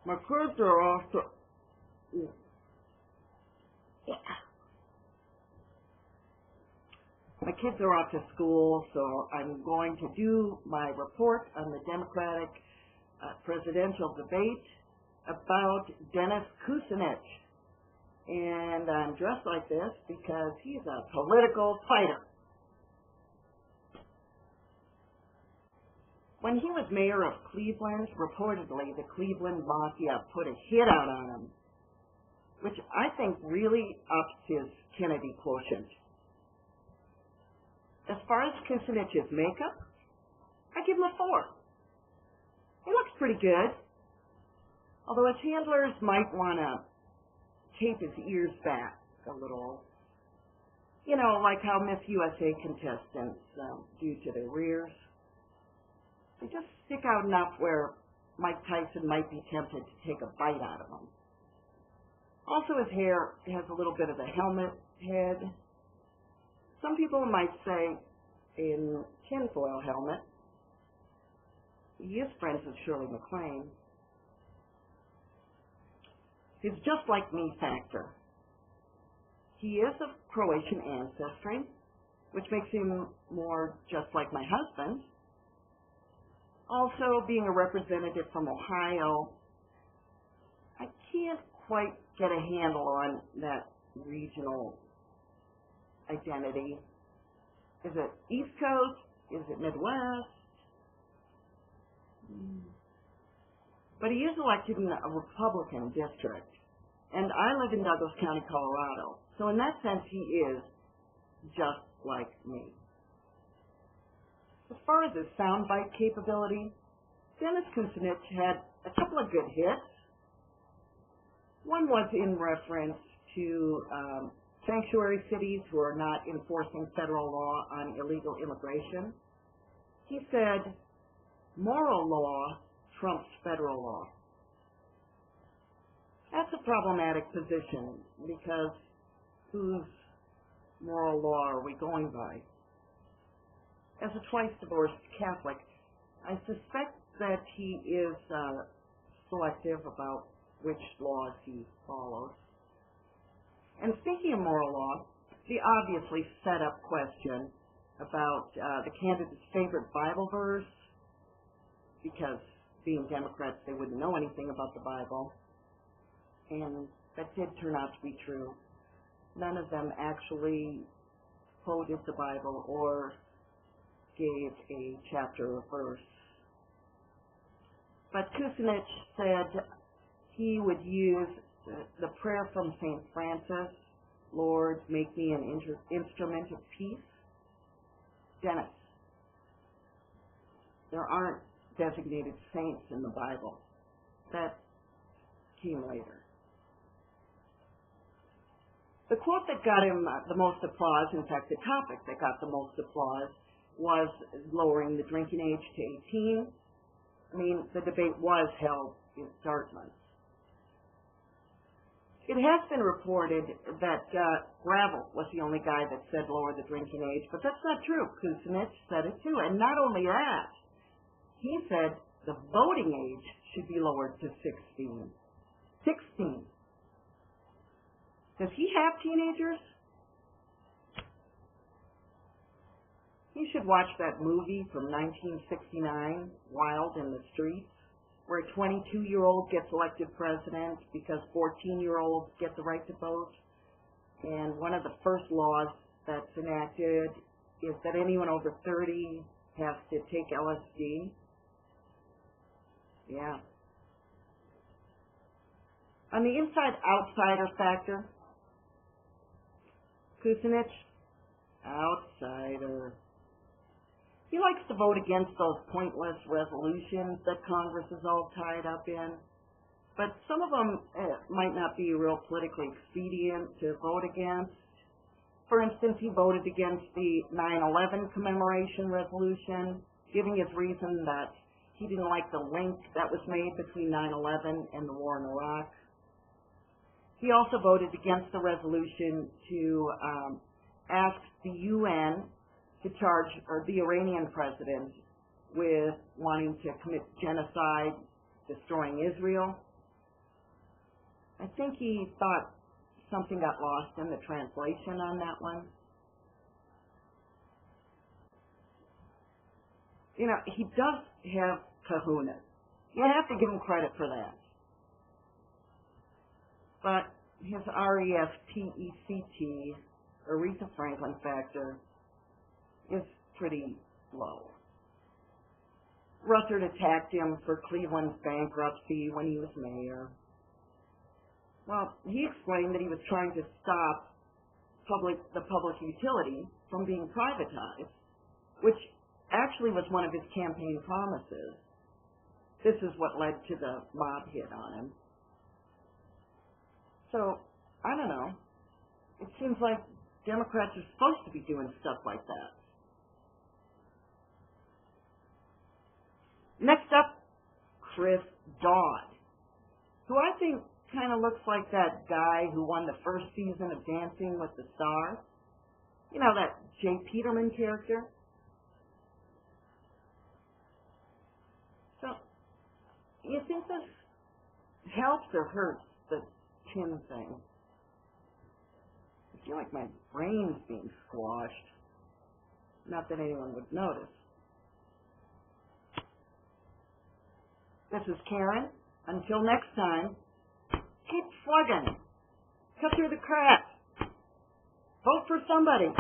My kids are off to... Yeah. My kids are off to school, so I'm going to do my report on the Democratic presidential debate about Dennis Kucinich. And I'm dressed like this because he's a political fighter. When he was mayor of Cleveland, reportedly the Cleveland Mafia put a hit out on him, which I think really ups his Kennedy quotient. As far as Kucinich's makeup, I give him a 4. He looks pretty good, although his handlers might want to tape his ears back a little. You know, like how Miss USA contestants do to their rears. They just stick out enough where Mike Tyson might be tempted to take a bite out of them. Also, his hair has a little bit of a helmet head. Some people might say in tinfoil helmet. He is friends with Shirley MacLaine. His just like me factor. He is of Croatian ancestry, which makes him more just like my husband. Also, being a representative from Ohio, I can't quite get a handle on that regional identity. Is it East Coast? Is it Midwest? But he is elected in a Republican district, and I live in Douglas County, Colorado. So in that sense, he is just like me. As far as his soundbite capability, Dennis Kucinich had a couple of good hits. One was in reference to sanctuary cities who are not enforcing federal law on illegal immigration. He said, moral law trumps federal law. That's a problematic position because whose moral law are we going by? As a twice-divorced Catholic, I suspect that he is selective about which laws he follows. And speaking of moral law, the obviously set-up question about the candidate's favorite Bible verse, because being Democrats, they wouldn't know anything about the Bible, and that did turn out to be true. None of them actually quoted the Bible or gave a chapter or verse. But Kucinich said he would use the prayer from St. Francis, Lord, make me an instrument of peace. Dennis, there aren't designated saints in the Bible. That came later. The quote that got him the most applause, in fact the topic that got the most applause, was lowering the drinking age to 18. I mean, the debate was held in Dartmouth. It has been reported that Gravel was the only guy that said lower the drinking age, but that's not true. Kucinich said it too, and not only that, he said the voting age should be lowered to 16. 16. Does he have teenagers? You should watch that movie from 1969, Wild in the Streets, where a 22-year-old gets elected president because 14-year-olds get the right to vote. And one of the first laws that's enacted is that anyone over 30 has to take LSD. Yeah. On the inside-outsider factor, Kucinich, outsider. He likes to vote against those pointless resolutions that Congress is all tied up in. But some of them might not be real politically expedient to vote against. For instance, he voted against the 9/11 commemoration resolution, giving his reason that he didn't like the link that was made between 9/11 and the war in Iraq. He also voted against the resolution to ask the UN to charge the Iranian president with wanting to commit genocide, destroying Israel. I think he thought something got lost in the translation on that one. You know, he does have kahunas. You have to give him credit for that. But his RESPECT, Aretha Franklin factor, is pretty low. Russert attacked him for Cleveland's bankruptcy when he was mayor. Well, he explained that he was trying to stop the public utility from being privatized, which actually was one of his campaign promises. This is what led to the mob hit on him. So, I don't know. It seems like Democrats are supposed to be doing stuff like that. Next up, Chris Dodd, who I think kind of looks like that guy who won the first season of Dancing with the Stars. You know, that Jay Peterman character? So, you think this helps or hurts the chin thing? I feel like my brain's being squashed. Not that anyone would notice. This is Karin. Until next time, keep slugging. Cut through the crap. Vote for somebody.